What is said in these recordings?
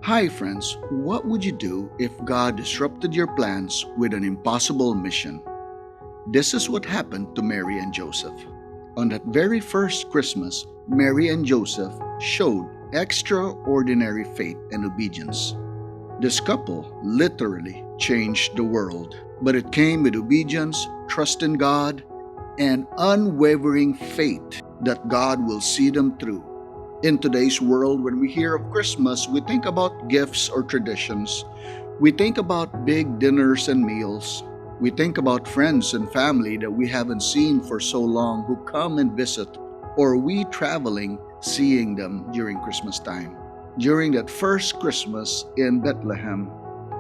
Hi, friends. What would you do if God disrupted your plans with an impossible mission? This is what happened to Mary and Joseph. On that very first Christmas, Mary and Joseph showed extraordinary faith and obedience. This couple literally changed the world, but it came with obedience, trust in God, and unwavering faith that God will see them through. In today's world, when we hear of Christmas, we think about gifts or traditions. We think about big dinners and meals. We think about friends and family that we haven't seen for so long who come and visit, or we traveling, seeing them during Christmas time. During that first Christmas in Bethlehem,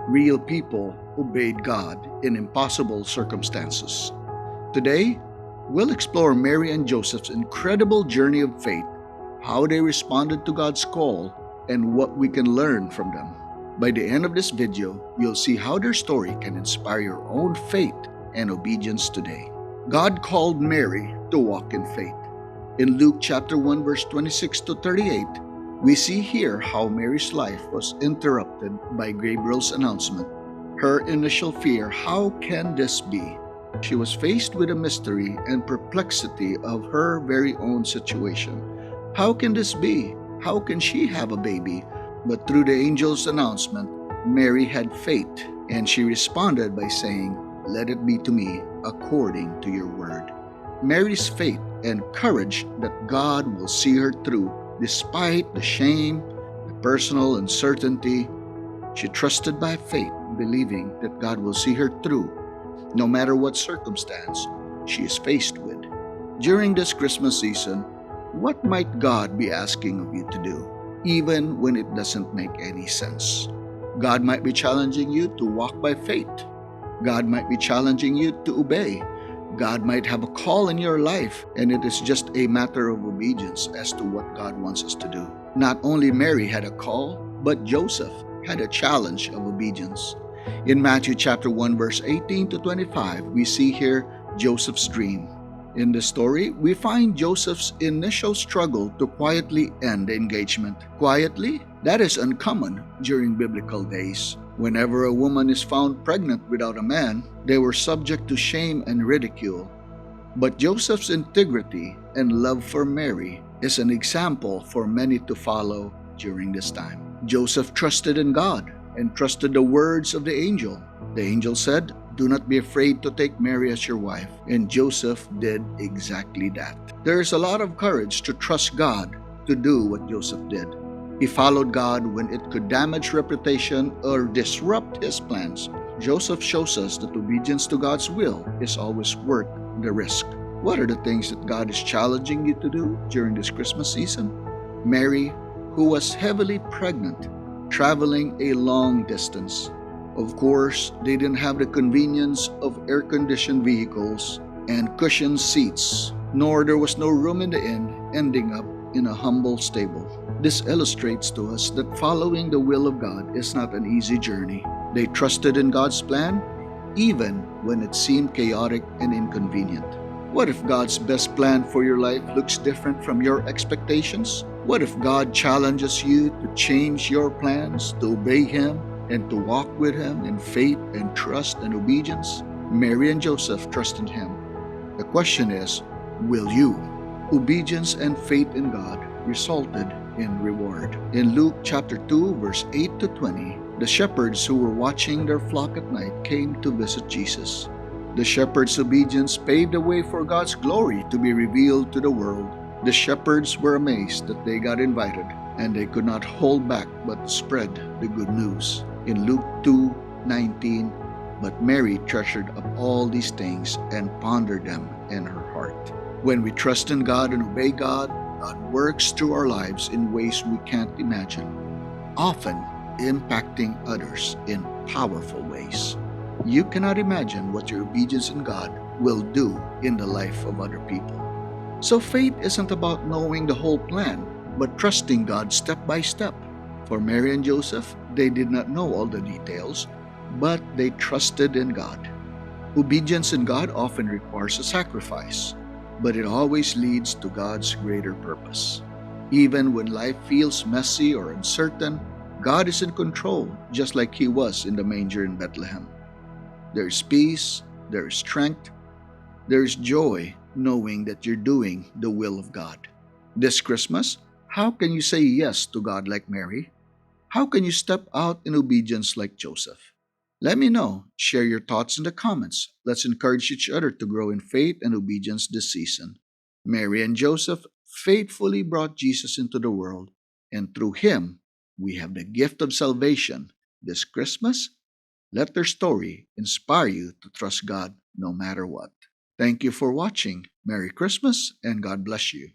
real people obeyed God in impossible circumstances. Today, we'll explore Mary and Joseph's incredible journey of faith, how they responded to God's call, and what we can learn from them. By the end of this video, you'll see how their story can inspire your own faith and obedience today. God called Mary to walk in faith. In Luke chapter 1 verse 26 to 38, we see here how Mary's life was interrupted by Gabriel's announcement. Her initial fear, how can this be? She was faced with a mystery and perplexity of her very own situation. How can this be? How can she have a baby? But through the angel's announcement, Mary had faith, and she responded by saying, "Let it be to me according to your word." Mary's faith and courage that God will see her through despite the shame, the personal uncertainty. She trusted by faith, believing that God will see her through, no matter what circumstance she is faced with. During this Christmas season, what might God be asking of you to do, even when it doesn't make any sense? God might be challenging you to walk by faith. God might be challenging you to obey. God might have a call in your life, and it is just a matter of obedience as to what God wants us to do. Not only Mary had a call, but Joseph had a challenge of obedience. In Matthew chapter 1 verse 18 to 25, we see here Joseph's dream. In the story, we find Joseph's initial struggle to quietly end the engagement. Quietly? That is uncommon during biblical days. Whenever a woman is found pregnant without a man, they were subject to shame and ridicule. But Joseph's integrity and love for Mary is an example for many to follow during this time. Joseph trusted in God and trusted the words of the angel. The angel said, "Do not be afraid to take Mary as your wife." And Joseph did exactly that. There is a lot of courage to trust God to do what Joseph did. He followed God when it could damage reputation or disrupt his plans. Joseph shows us that obedience to God's will is always worth the risk. What are the things that God is challenging you to do during this Christmas season? Mary, who was heavily pregnant, traveling a long distance. Of course, they didn't have the convenience of air-conditioned vehicles and cushioned seats, nor there was no room in the inn, ending up in a humble stable. This illustrates to us that following the will of God is not an easy journey. They trusted in God's plan, even when it seemed chaotic and inconvenient. What if God's best plan for your life looks different from your expectations? What if God challenges you to change your plans, to obey Him, and to walk with Him in faith and trust and obedience? Mary and Joseph trusted Him. The question is, will you? Obedience and faith in God resulted in reward. In Luke chapter 2 verse 8 to 20, the shepherds who were watching their flock at night came to visit Jesus. The shepherds' obedience paved the way for God's glory to be revealed to the world. The shepherds were amazed that they got invited, and they could not hold back but to spread the good news. In Luke 2:19, but Mary treasured up all these things and pondered them in her heart. When we trust in God and obey God, God works through our lives in ways we can't imagine, often impacting others in powerful ways. You cannot imagine what your obedience in God will do in the life of other people. So faith isn't about knowing the whole plan, but trusting God step by step. For Mary and Joseph, they did not know all the details, but they trusted in God. Obedience in God often requires a sacrifice, but it always leads to God's greater purpose. Even when life feels messy or uncertain, God is in control, just like He was in the manger in Bethlehem. There is peace, there is strength, there is joy knowing that you're doing the will of God. This Christmas, how can you say yes to God like Mary? How can you step out in obedience like Joseph? Let me know. Share your thoughts in the comments. Let's encourage each other to grow in faith and obedience this season. Mary and Joseph faithfully brought Jesus into the world, and through him, we have the gift of salvation. This Christmas, let their story inspire you to trust God no matter what. Thank you for watching. Merry Christmas and God bless you.